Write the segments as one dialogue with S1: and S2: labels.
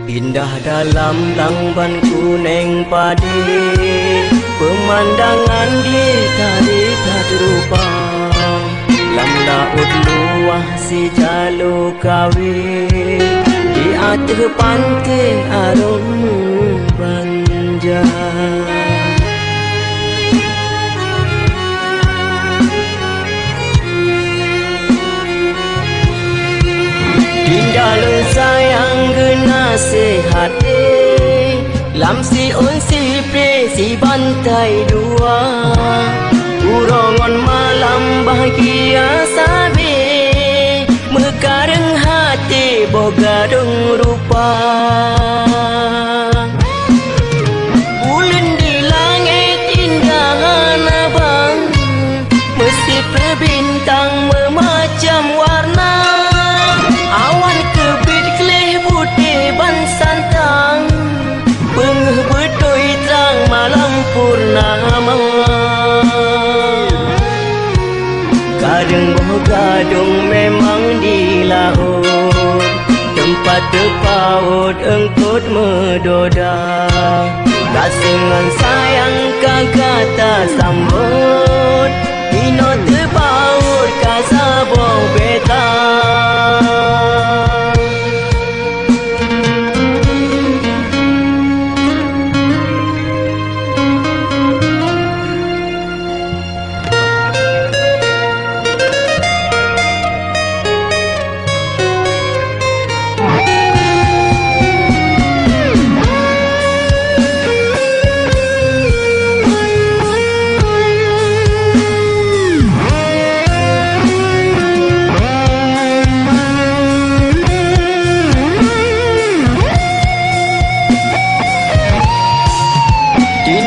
S1: Indah dalam langban kuning padi, pemandangan di tarik tak terupa. Lam laut luah si jalur kawi, di atas pantai arum banjar. Dalam sayang gena sehat lam si on si pre si bantai dua, urongon malam bahagia sabi, mekareng hati bogadung rupa. Bulan di langit indahan abang, mesti berbintang memacam warna. Awan kebit kelih putih ban santang, pengeh bedoi terang malam purnama. Kadang bogadung memang di laut, tempat terpaut engkut medoda. Kasingan sayang kagak tak sambut, ino terpaut kasabong beta.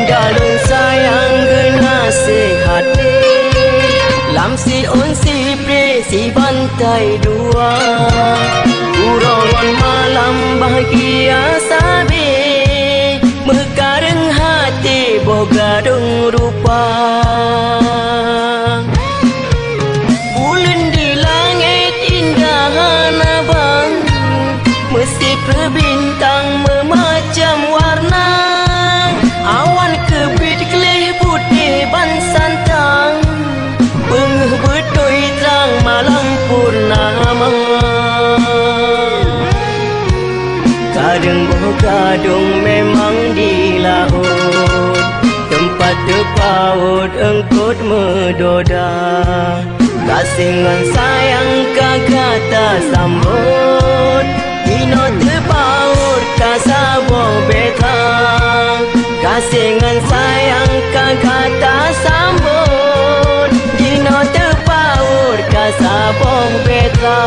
S1: Dalam sayang gena sehat lam si on si pre si bantai dua, urongon malam bahagia sabi, mekareng hati bogadung rupa. Bulan di langit indahan abang, mesti berbintang memacam warna. Awan kebit kelih putih ban santang, pengeh bedoi terang malam purnama. Kadang bogadung memang di laut, tempat terpaut engkut medoda. Kasingan sayang kagak tak sambut, ino terpaut kasabong beta. Kasingan sayang kagak tak sambut, dino terpaut kasabong beta.